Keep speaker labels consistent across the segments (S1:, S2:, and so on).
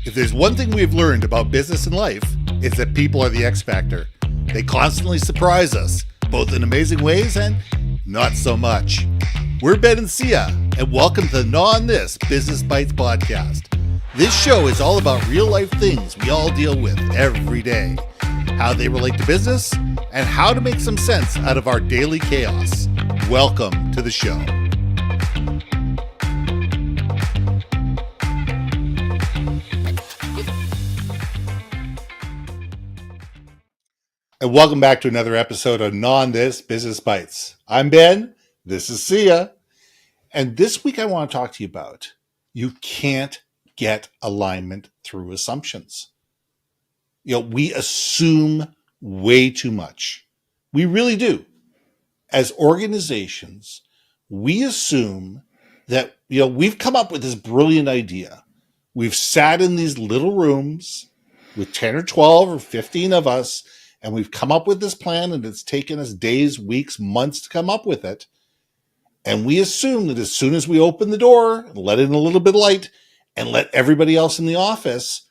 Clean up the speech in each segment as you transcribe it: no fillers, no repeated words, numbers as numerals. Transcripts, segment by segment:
S1: If there's one thing we've learned about business and life, it's that people are the X factor. They constantly surprise us, both in amazing ways and not so much. We're Ben and Sia, and welcome to the Gnaw on This Business Bites podcast. This show is all about real life things we all deal with every day, how they relate to business, and how to make some sense out of our daily chaos. Welcome to the show. And welcome back to another episode of Gnaw on This Business Bites. I'm Ben, this is Sia, and this week I want to talk to you about you can't get alignment through assumptions. We assume way too much. We really do. As organizations, we assume that, we've come up with this brilliant idea. We've sat in these little rooms with 10 or 12 or 15 of us, and we've come up with this plan, and it's taken us days, weeks, months to come up with it. And we assume that as soon as we open the door and let in a little bit of light and let everybody else in the office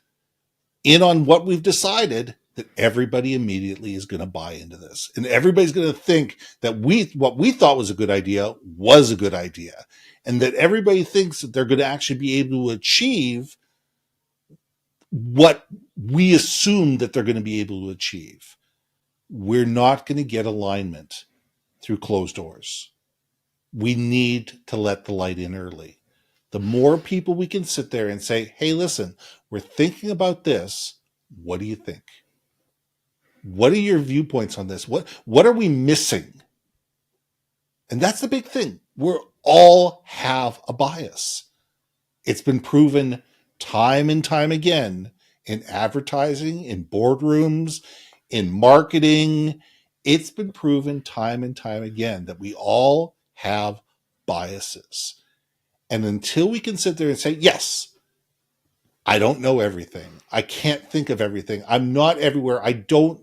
S1: in on what we've decided, that everybody immediately is going to buy into this. And everybody's going to think that what we thought was a good idea was a good idea. And that everybody thinks that they're going to actually be able to achieve what we assume that they're going to be able to achieve. We're not going to get alignment through closed doors. We need to let the light in early. The more people we can sit there and say, hey, listen, we're thinking about this. What do you think? What are your viewpoints on this? What are we missing? And that's the big thing. We all have a bias. It's been proven time and time again in advertising, in boardrooms, in marketing. It's been proven time and time again that we all have biases. And until we can sit there and say, yes, I don't know everything. I can't think of everything. I'm not everywhere. I don't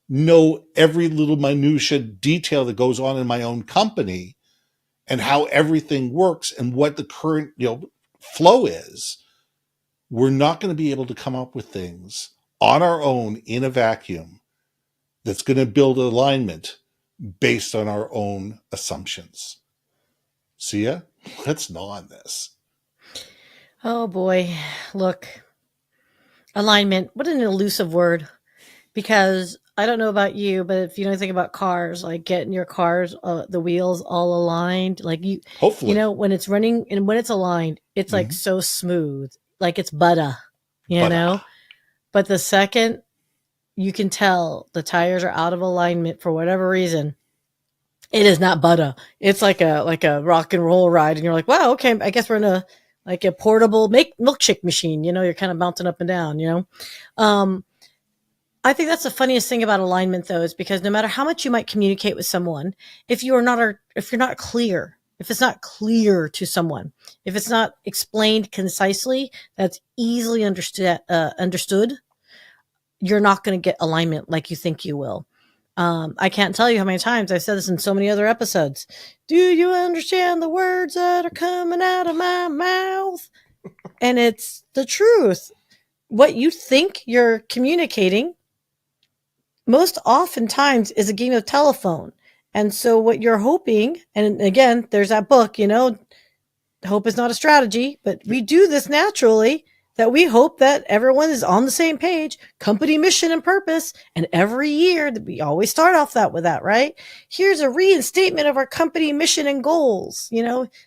S1: know every little minutia detail that goes on in my own company and how everything works and what the current, flow is. We're not going to be able to come up with things on our own in a vacuum that's going to build alignment based on our own assumptions. Sia, let's gnaw on this.
S2: Oh boy, look, alignment, what an elusive word, because I don't know about you, but if you know anything about cars, like getting your cars, the wheels all aligned, like
S1: Hopefully,
S2: when it's running and when it's aligned, it's like so smooth, like it's butter, know, but the second you can tell the tires are out of alignment for whatever reason, it is not butter. It's like a rock and roll ride. And you're like, wow, okay, I guess we're in a portable milkshake machine, you're kind of bouncing up and down, I think that's the funniest thing about alignment though, is because no matter how much you might communicate with someone, if you're not clear, if it's not clear to someone, if it's not explained concisely, that's easily understood, you're not going to get alignment like you think you will. I can't tell you how many times I've said this in so many other episodes. Do you understand the words that are coming out of my mouth? And it's the truth. What you think you're communicating most oftentimes is a game of telephone. And so what you're hoping, and again, there's that book, hope is not a strategy, but we do this naturally, that we hope that everyone is on the same page, company mission and purpose. And every year we always start off with that, right? Here's a reinstatement of our company mission and goals.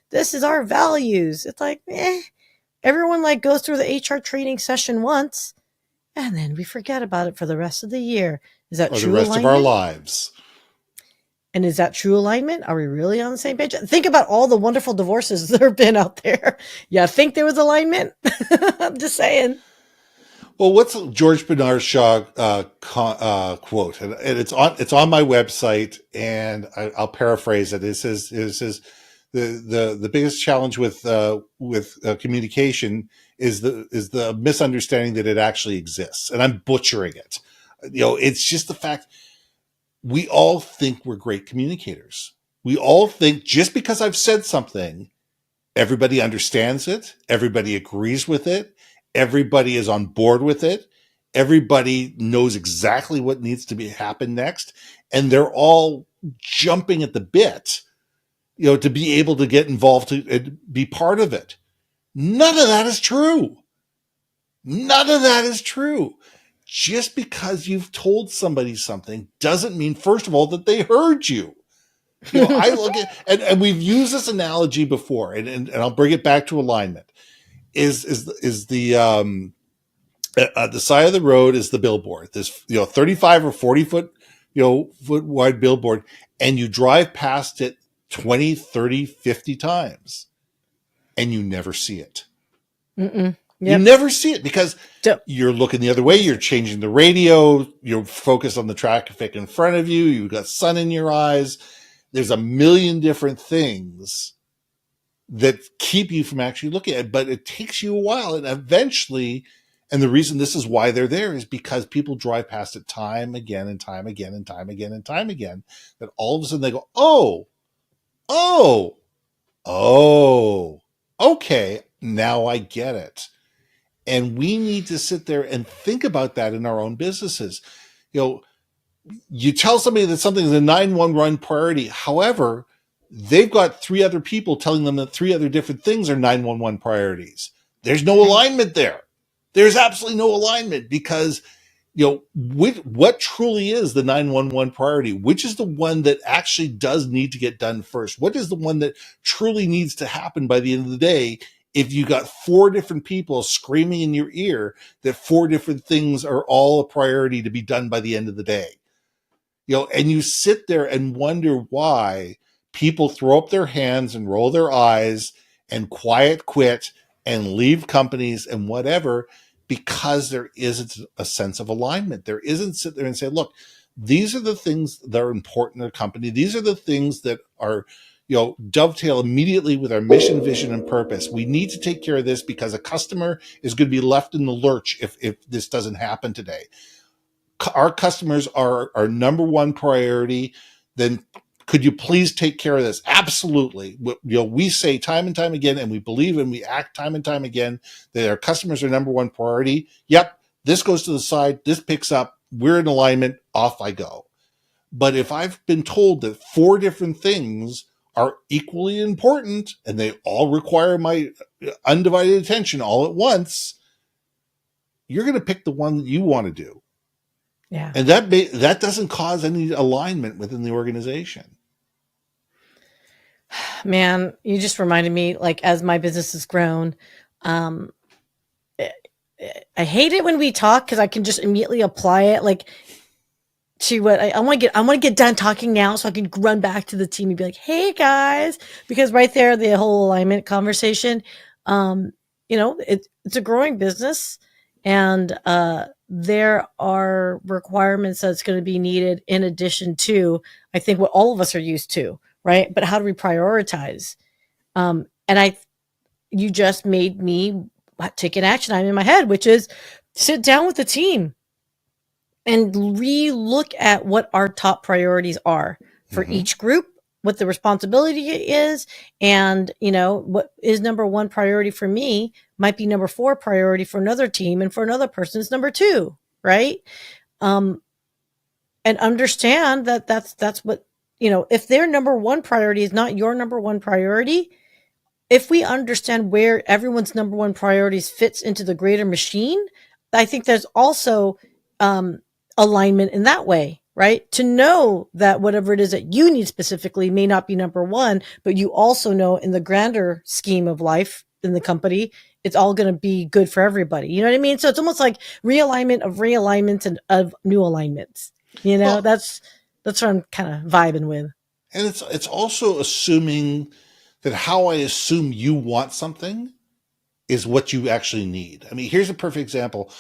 S2: This is our values. It's like, everyone goes through the HR training session once and then we forget about it for the rest of the year. Is that true?
S1: The rest of our lives.
S2: And is that true alignment? Are we really on the same page? Think about all the wonderful divorces that have been out there. Yeah, I think there was alignment. I'm just saying.
S1: Well, what's George Bernard Shaw quote? And it's on my website, and I'll paraphrase it. It says the biggest challenge with communication is the misunderstanding that it actually exists, and I'm butchering it. It's just the fact. We all think we're great communicators. We all think just because I've said something, everybody understands it, everybody agrees with it, Everybody is on board with it. Everybody knows exactly what needs to happen next. And they're all jumping at the bit, to be able to get involved, to be part of it. None of that is true. None of that is true. Just because you've told somebody something doesn't mean, first of all, that they heard you. I look at, and we've used this analogy before, and I'll bring it back to alignment. Is the side of the road is the billboard, this 35 or 40 foot foot wide billboard, and you drive past it 20, 30, 50 times, and you never see it.
S2: Yep.
S1: You never see it because you're looking the other way. You're changing the radio. You're focused on the traffic in front of you. You've got sun in your eyes. There's a million different things that keep you from actually looking at it, but it takes you a while. And eventually, and the reason this is why they're there is because people drive past it time again and time again and time again and time again, that all of a sudden they go, okay, now I get it. And we need to sit there and think about that in our own businesses. You tell somebody that something is a 911 priority. However, they've got 3 other people telling them that 3 other different things are 911 priorities. There's no alignment there. There's absolutely no alignment because, what truly is the 911 priority? Which is the one that actually does need to get done first? What is the one that truly needs to happen by the end of the day? If you got 4 different people screaming in your ear that 4 different things are all a priority to be done by the end of the day, and you sit there and wonder why people throw up their hands and roll their eyes and quiet quit and leave companies and whatever, because there isn't a sense of alignment. There isn't sit there and say, look, these are the things that are important to the company. These are the things that are, dovetail immediately with our mission, vision, and purpose. We need to take care of this because a customer is going to be left in the lurch if this doesn't happen today. Our customers are our number one priority. Then could you please take care of this? Absolutely. We say time and time again, and we believe and we act time and time again that our customers are number one priority. Yep, this goes to the side, this picks up, we're in alignment, off I go. But if I've been told that 4 different things are equally important and they all require my undivided attention all at once, you're going to pick the one that you want to do.
S2: Yeah.
S1: And that doesn't cause any alignment within the organization.
S2: Man, you just reminded me, like, as my business has grown, I hate it when we talk because I can just immediately apply it, like, to what I want to get done talking now so I can run back to the team and be like, hey guys, because right there, the whole alignment conversation, it's a growing business, and there are requirements that's going to be needed in addition to, I think, what all of us are used to, right? But how do we prioritize? And you just made me take an action item in my head, which is sit down with the team and re-look at what our top priorities are for each group, what the responsibility is, and, what is number 1 priority for me might be number 4 priority for another team, and for another person it's number 2, right? And understand that that's what, if their number 1 priority is not your number 1 priority, if we understand where everyone's number 1 priorities fits into the greater machine, I think there's also alignment in that way, right? To know that whatever it is that you need specifically may not be number 1, but you also know in the grander scheme of life in the company, it's all going to be good for everybody. You know what I mean? So it's almost like realignment of realignments and of new alignments. Well, that's what I'm kind of vibing with.
S1: And it's also assuming that how I assume you want something is what you actually need. I mean, here's a perfect example.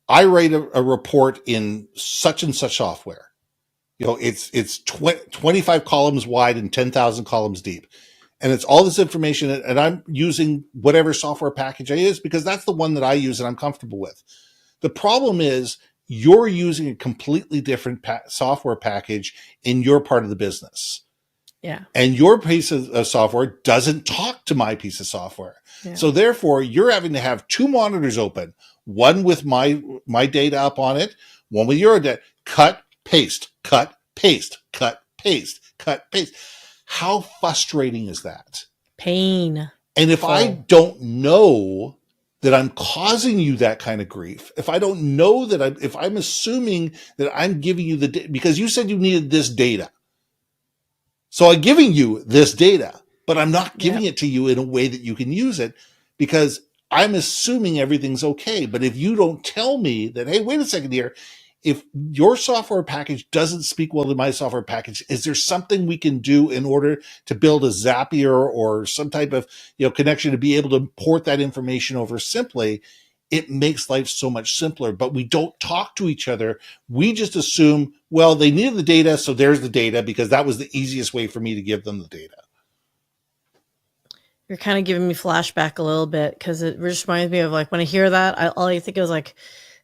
S1: I write a report in such and such software. It's 25 columns wide and 10,000 columns deep. And it's all this information, and I'm using whatever software package I use because that's the one that I use and I'm comfortable with. The problem is you're using a completely different software package in your part of the business.
S2: Yeah.
S1: And your piece of software doesn't talk to my piece of software.
S2: Yeah.
S1: So therefore, you're having to have two monitors open, one with my data up on it, one with your data. Cut, paste, cut, paste, cut, paste, cut, paste. How frustrating is that?
S2: Pain.
S1: And if I don't know that I'm causing you that kind of grief, if I don't know that if I'm assuming that I'm giving you because you said you needed this data. So I'm giving you this data, but I'm not giving it to you in a way that you can use it because I'm assuming everything's okay. But if you don't tell me that, hey, wait a second here, if your software package doesn't speak well to my software package, is there something we can do in order to build a Zapier or some type of connection to be able to port that information over simply? It makes life so much simpler, but we don't talk to each other. We just assume, well, they needed the data, so there's the data because that was the easiest way for me to give them the data.
S2: You're kind of giving me flashback a little bit because it just reminds me of like when I hear that, all I think is like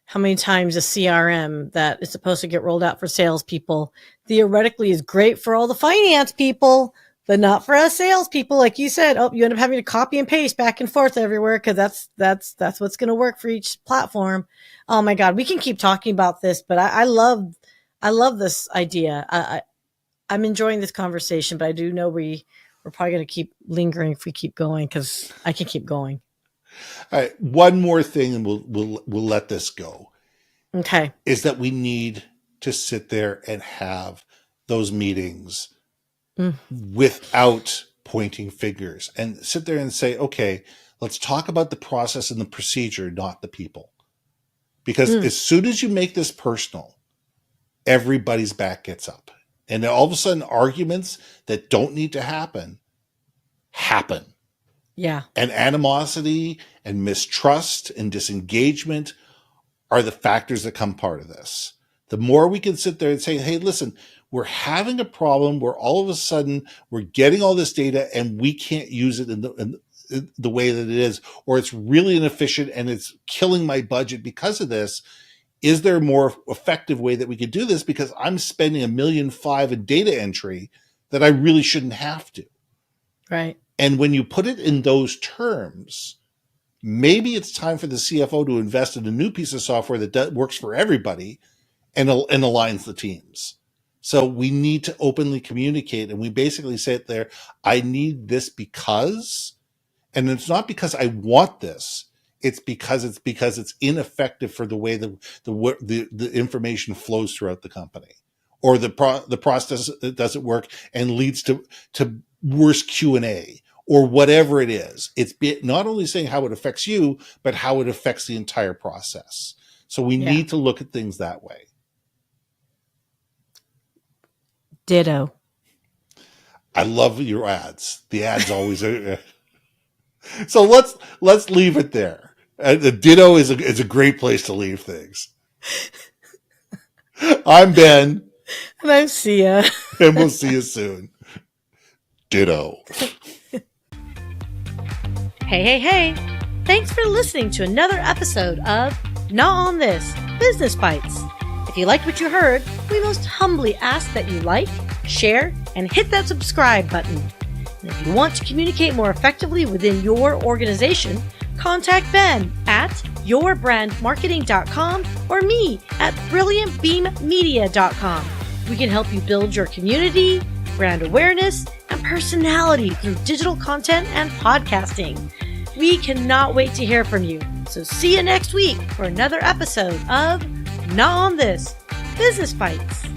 S2: how many times a CRM that is supposed to get rolled out for salespeople theoretically is great for all the finance people, but not for us salespeople. Like you said, you end up having to copy and paste back and forth everywhere because that's what's going to work for each platform. Oh my God, we can keep talking about this, but I love this idea. I'm enjoying this conversation, but I do know we're probably going to keep lingering if we keep going because I can keep going.
S1: All right, one more thing, and we'll let this go.
S2: Okay,
S1: is that we need to sit there and have those meetings without pointing fingers and sit there and say, okay, let's talk about the process and the procedure, not the people. Because as soon as you make this personal, everybody's back gets up. And then all of a sudden, arguments that don't need to happen.
S2: Yeah.
S1: And animosity and mistrust and disengagement are the factors that come part of this. The more we can sit there and say, hey, listen, we're having a problem where all of a sudden we're getting all this data and we can't use it in the way that it is, or it's really inefficient and it's killing my budget because of this. Is there a more effective way that we could do this? Because I'm spending $1.5 million in data entry that I really shouldn't have to.
S2: Right.
S1: And when you put it in those terms, maybe it's time for the CFO to invest in a new piece of software that works for everybody and aligns the teams. So we need to openly communicate, and we basically say it there, I need this because, and it's not because I want this, it's because it's ineffective for the way the information flows throughout the company, or the process doesn't work and leads to worse Q&A, or whatever it is. It's not only saying how it affects you, but how it affects the entire process. So we need to look at things that way.
S2: Ditto.
S1: I love your ads. The ads always are. So let's leave it there. The ditto is a great place to leave things. I'm Ben.
S2: And I'm Sia.
S1: And we'll see you soon. Ditto.
S2: Hey. Thanks for listening to another episode of Not On This, Business Bites. If you liked what you heard, we most humbly ask that you like, share, and hit that subscribe button. And if you want to communicate more effectively within your organization, contact Ben at yourbrandmarketing.com or me at brilliantbeammedia.com. We can help you build your community, brand awareness, and personality through digital content and podcasting. We cannot wait to hear from you. So see you next week for another episode of Not On This, Business Bites.